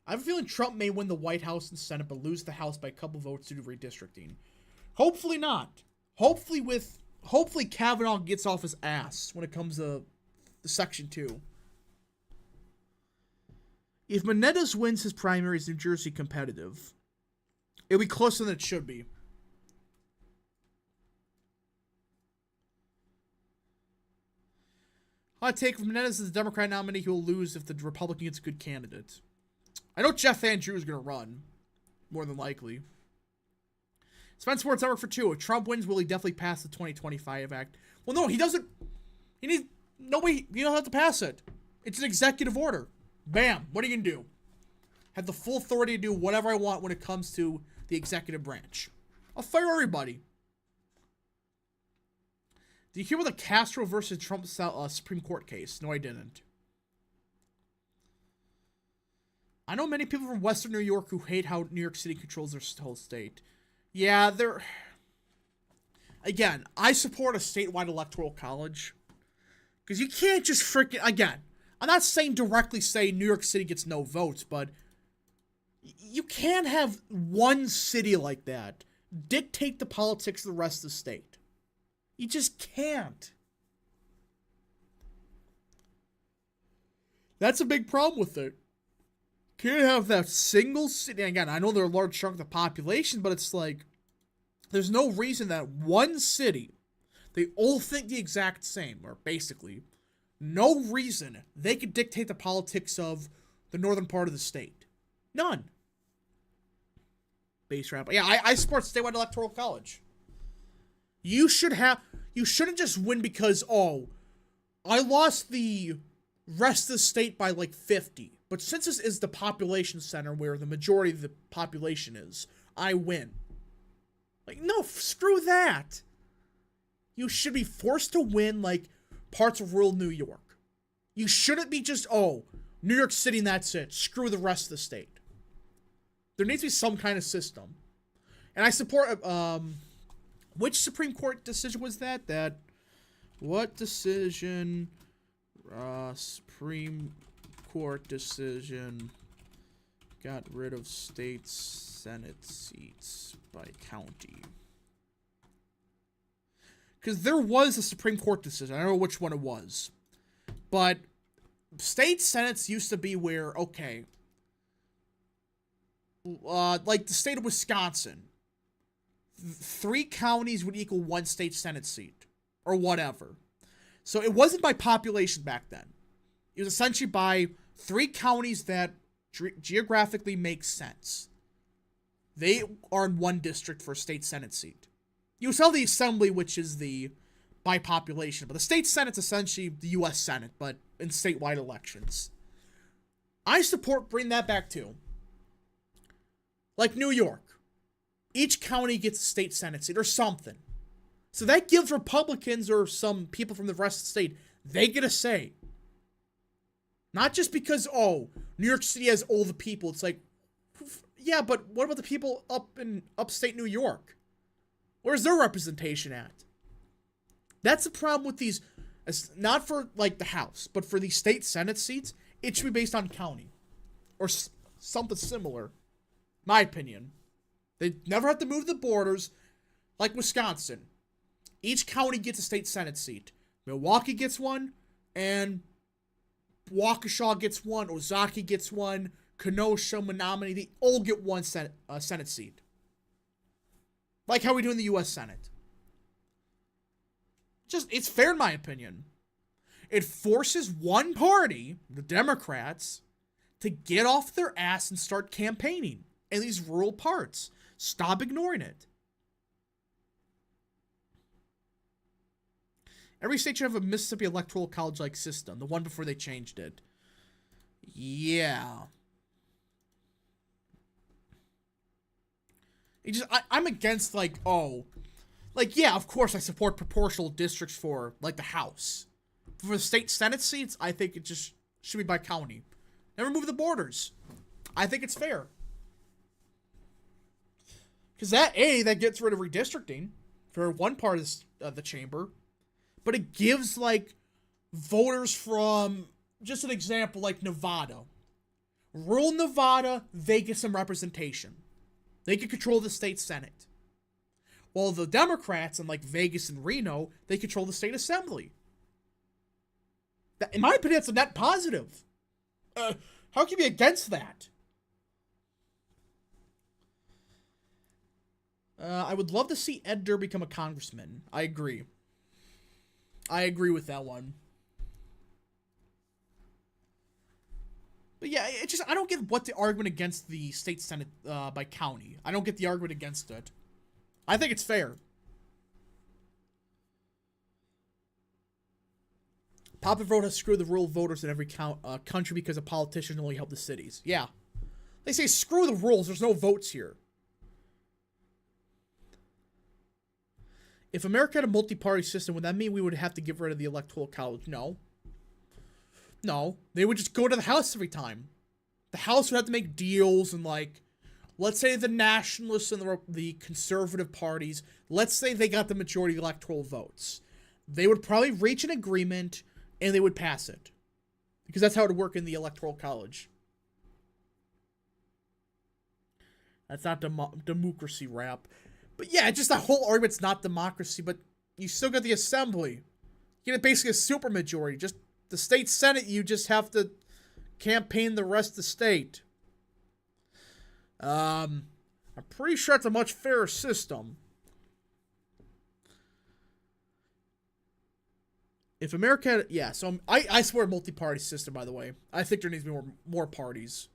I have a feeling Trump may win the White House and Senate, but lose the House by a couple votes due to redistricting. Hopefully not. Hopefully Kavanaugh gets off his ass when it comes to Section 2. If Menendez wins his primaries, New Jersey competitive, it'll be closer than it should be. Hot take: if Menendez is the Democrat nominee, he will lose if the Republican gets a good candidate. I know Jeff Van Drew is going to run, more than likely. Spence Sports Network for 2. If Trump wins, will he definitely pass the 2025 Act? Well, no, he doesn't. You don't have to pass it. It's an executive order. Bam. What are you going to do? Have the full authority to do whatever I want when it comes to the executive branch. I'll fire everybody. Did you hear about the Castro versus Trump Supreme Court case? No, I didn't. I know many people from Western New York who hate how New York City controls their whole state. Yeah, again, I support a statewide electoral college. Because you can't just freaking, again, I'm not saying directly say New York City gets no votes, but you can't have one city like that dictate the politics of the rest of the state. You just can't. That's a big problem with it. Can't have that single city. Again, I know they're a large chunk of the population, but it's like, there's no reason that one city, they all think the exact same, or basically, no reason they could dictate the politics of the northern part of the state. None. Base rap. Yeah, I support statewide electoral college. You shouldn't just win because, oh, I lost the rest of the state by like 50. But since this is the population center where the majority of the population is, I win. Like, no, screw that. You should be forced to win, like, parts of rural New York. You shouldn't be just, oh, New York City and that's it. Screw the rest of the state. There needs to be some kind of system. And I support, which Supreme Court decision was that? What decision, Supreme Court decision got rid of state Senate seats by county? Because there was a Supreme Court decision. I don't know which one it was. But state senates used to be where, okay, like the state of Wisconsin, 3 counties would equal 1 state senate seat, or whatever. So it wasn't by population back then. It was essentially by 3 counties that geographically make sense. They are in one district for a state senate seat. You still have the assembly, which is the by population, but the state senate's essentially the U.S. Senate, but in statewide elections. I support bringing that back too. Like New York. Each county gets a state senate seat or something. So that gives Republicans or some people from the rest of the state, they get a say. Not just because, oh, New York City has all the people. It's like, yeah, but what about the people up in upstate New York? Where's their representation at? That's the problem with these, not for like the House, but for these state Senate seats, it should be based on county. Or something similar. My opinion. They never have to move the borders like Wisconsin. Each county gets a state Senate seat. Milwaukee gets one, and Waukesha gets one, Ozaki gets one, Kenosha, Menominee, they all get one Senate seat. Like how we do in the U.S. Senate. It's fair in my opinion. It forces one party, the Democrats, to get off their ass and start campaigning in these rural parts. Stop ignoring it. Every state should have a Mississippi Electoral College-like system. The one before they changed it. Yeah. I'm against, like, yeah, of course I support proportional districts for, like, the House. For the state Senate seats, I think it just should be by county. And remove the borders. I think it's fair. Because that gets rid of redistricting for one part of the chamber. But it gives, like, voters from, just an example, like Nevada. Rural Nevada, they get some representation. They can control the state Senate. While the Democrats in, like, Vegas and Reno, they control the state assembly. In my opinion, that's a net positive. How can you be against that? I would love to see Ed Durr become a congressman. I agree. I agree with that one. But yeah, I don't get what the argument against the state senate by county. I don't get the argument against it. I think it's fair. Popular vote has screwed the rural voters in every country because the politicians only help the cities. Yeah. They say, screw the rules, there's no votes here. If America had a multi-party system, would that mean we would have to get rid of the Electoral College? No. No. They would just go to the House every time. The House would have to make deals and, like, let's say the nationalists and the conservative parties, let's say they got the majority electoral votes. They would probably reach an agreement and they would pass it. Because that's how it would work in the Electoral College. That's not democracy rap. But yeah, just the whole argument's not democracy, but you still get the assembly. You get basically a supermajority. Just the state senate, you just have to campaign the rest of the state. I'm pretty sure it's a much fairer system. If America had, yeah, so I support a multi-party system, by the way. I think there needs to be more parties.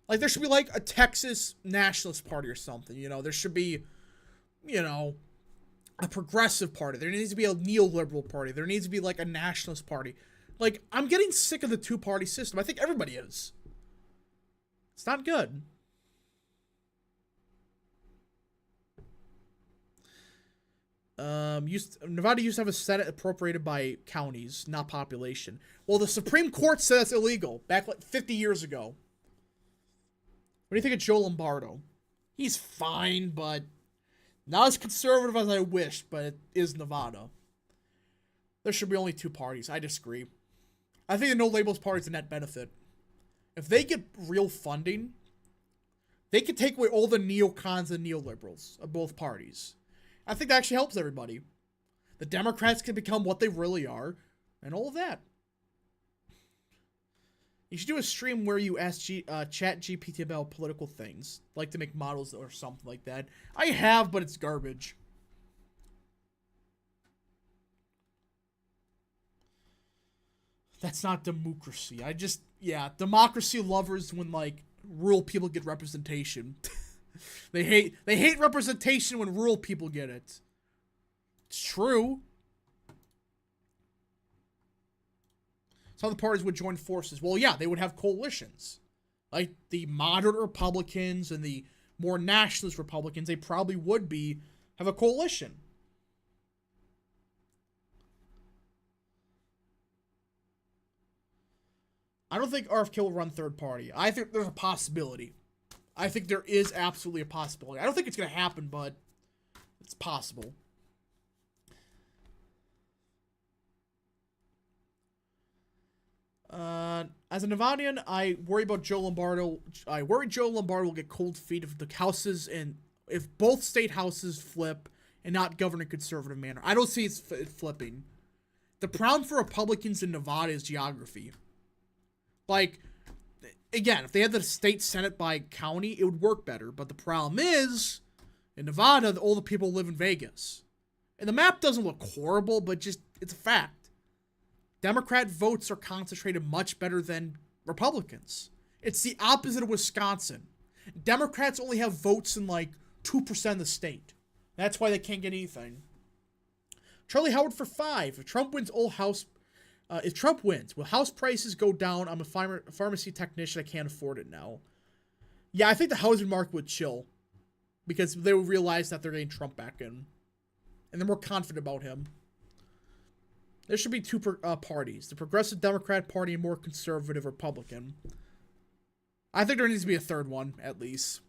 Like, there should be, like, a Texas nationalist party or something, you know? There should be, you know, a progressive party. There needs to be a neoliberal party. There needs to be, like, a nationalist party. Like, I'm getting sick of the two-party system. I think everybody is. It's not good. Nevada used to have a Senate appropriated by counties, not population. Well, the Supreme Court said that's illegal back like 50 years ago. What do you think of Joe Lombardo? He's fine, but not as conservative as I wished, but it is Nevada. There should be only two parties. I disagree. I think the No Labels Party is a net benefit. If they get real funding, they can take away all the neocons and neoliberals of both parties. I think that actually helps everybody. The Democrats can become what they really are, and all of that. You should do a stream where you ask ChatGPT about political things, like to make models or something like that. I have, but it's garbage. That's not democracy. Democracy lovers when, like, rural people get representation. They hate representation when rural people get it. It's true. Some of the parties would join forces. Well, yeah, they would have coalitions. Like the moderate Republicans and the more nationalist Republicans, they probably would have a coalition. I don't think RFK will run third party. I think there's a possibility. I think there is absolutely a possibility. I don't think it's going to happen, but it's possible. As a Nevadian, I worry about Joe Lombardo. I worry Joe Lombardo will get cold feet if the houses and if both state houses flip and not govern in a conservative manner. I don't see it flipping. The problem for Republicans in Nevada is geography. Like, again, if they had the state senate by county, it would work better. But the problem is, in Nevada, all the people live in Vegas. And the map doesn't look horrible, but just, it's a fact. Democrat votes are concentrated much better than Republicans. It's the opposite of Wisconsin. Democrats only have votes in like 2% of the state. That's why they can't get anything. Charlie Howard for 5. If Trump wins, will house prices go down? I'm a pharmacy technician. I can't afford it now. Yeah, I think the housing market would chill because they would realize that they're getting Trump back in, and they're more confident about him. There should be two parties, the Progressive Democrat Party and more conservative Republican. I think there needs to be a third one, at least,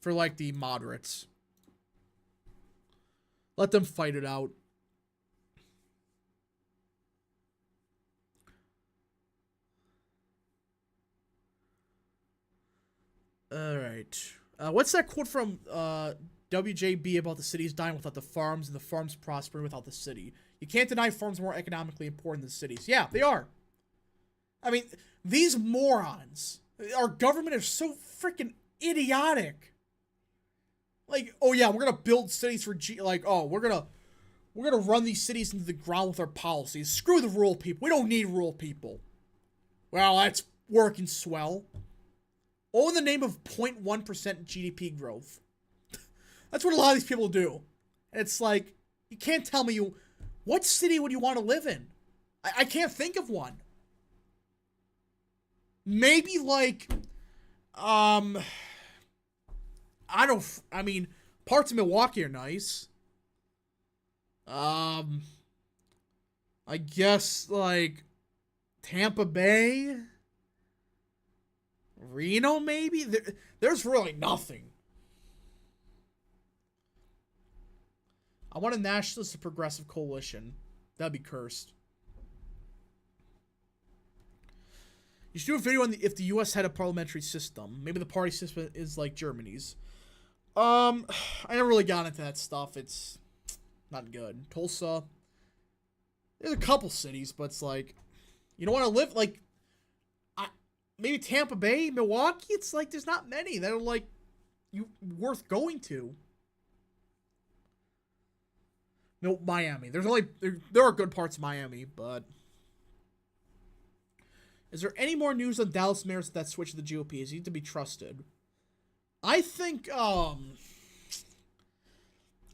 for, like, the moderates. Let them fight it out. Alright. What's that quote from WJB about the cities dying without the farms and the farms prospering without the city? You can't deny farms are more economically important than cities. Yeah, they are. I mean, these morons, our government is so freaking idiotic. Like, oh yeah, we're gonna build cities for we're gonna run these cities into the ground with our policies. Screw the rural people. We don't need rural people. Well, that's working swell. All in the name of 0.1% GDP growth. That's what a lot of these people do. And it's like, you can't tell me what city would you want to live in? I can't think of one. Maybe like, I mean, parts of Milwaukee are nice. I guess like Tampa Bay, Reno maybe? There's really nothing. I want a nationalist and progressive coalition. That'd be cursed. You should do a video on if the U.S. had a parliamentary system. Maybe the party system is like Germany's. I never really got into that stuff. It's not good. Tulsa. There's a couple cities, but it's like, you don't want to live like, maybe Tampa Bay, Milwaukee. It's like there's not many that are like worth going to. No, Miami. There are good parts of Miami, but is there any more news on Dallas mayors that switch to the GOP? Is he to be trusted? I think I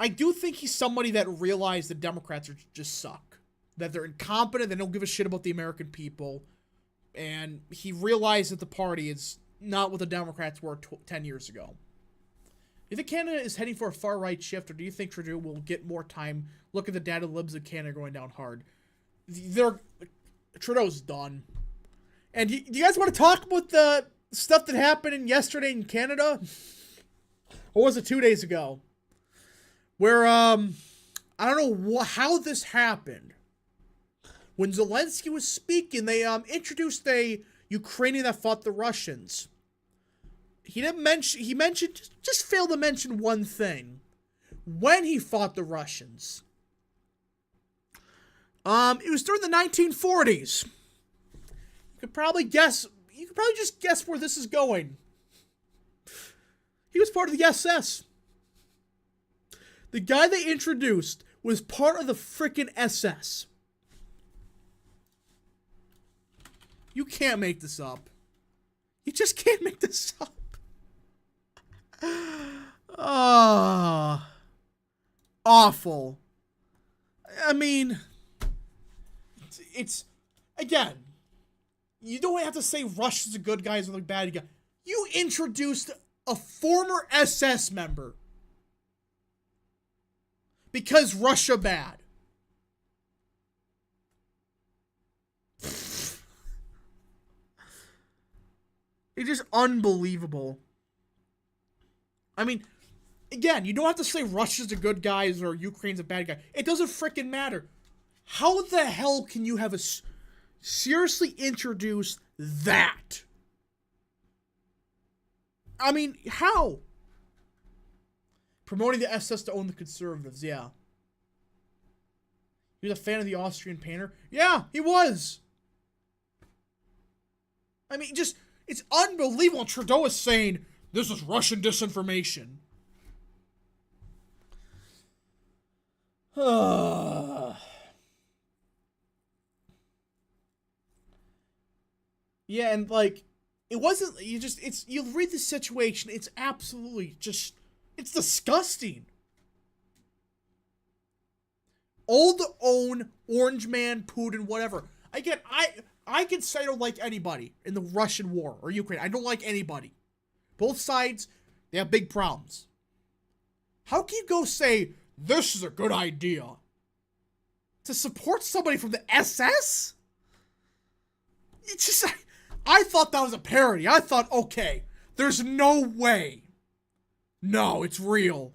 do think he's somebody that realized the Democrats just suck. That they're incompetent, they don't give a shit about the American people. And he realized that the party is not what the Democrats were 10 years ago. Do you think Canada is heading for a far-right shift, or do you think Trudeau will get more time? Look at the data libs of Canada going down hard. Trudeau's done. And do you guys want to talk about the stuff that happened yesterday in Canada? Or was it 2 days ago? Where, I don't know how this happened. When Zelensky was speaking, they introduced a Ukrainian that fought the Russians. He just failed to mention one thing. When he fought the Russians. It was during the 1940s. You could probably just guess where this is going. He was part of the SS. The guy they introduced was part of the frickin' SS. You can't make this up. You just can't make this up. Awful. I mean, it's again, you don't have to say Russia's a good guy or the bad guy. You introduced a former SS member because Russia bad. It's just unbelievable. I mean, again, you don't have to say Russia's a good guy or Ukraine's a bad guy. It doesn't freaking matter. How the hell can you have seriously introduce that? I mean, how? Promoting the SS to own the conservatives, yeah. He was a fan of the Austrian painter? Yeah, he was. I mean, just, it's unbelievable. Trudeau is saying, this is Russian disinformation. Yeah, and like, it wasn't, you read the situation, it's absolutely just, it's disgusting. Old own Orange Man, Putin, whatever. Again, I can say I don't like anybody in the Russian war or Ukraine. I don't like anybody. Both sides, they have big problems. How can you go say, this is a good idea? To support somebody from the SS? It's just, I thought that was a parody. I thought, okay, there's no way. No, it's real.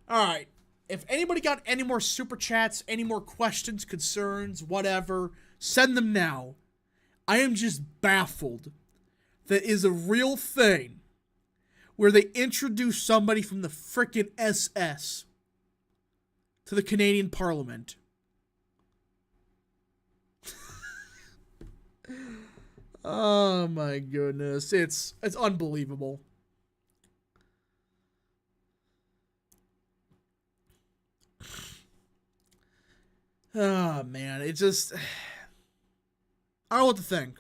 Alright, if anybody got any more super chats, any more questions, concerns, whatever, send them now. I am just baffled that is a real thing where they introduce somebody from the frickin' SS to the Canadian Parliament. Oh my goodness, it's unbelievable. Oh man, it just, I don't know what to think.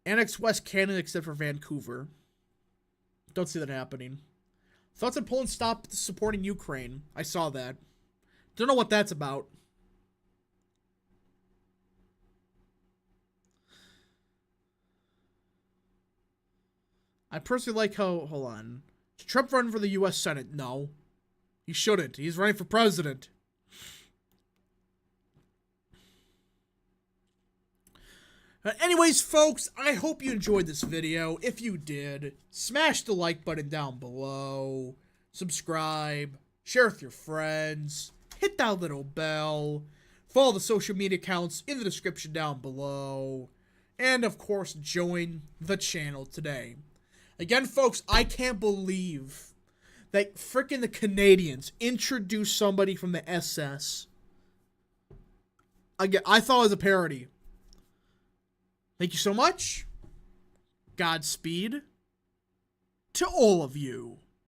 Annex West Canada except for Vancouver. Don't see that happening. Thoughts on Poland stopped supporting Ukraine. I saw that. Don't know what that's about. I personally like how, hold on. Should Trump run for the U.S. Senate? No. He shouldn't. He's running for president. Anyways, folks, I hope you enjoyed this video. If you did, smash the like button down below. Subscribe. Share with your friends. Hit that little bell. Follow the social media accounts in the description down below. And, of course, join the channel today. Again, folks, I can't believe that frickin' the Canadians introduced somebody from the SS. Again, I thought it was a parody. Thank you so much. Godspeed to all of you.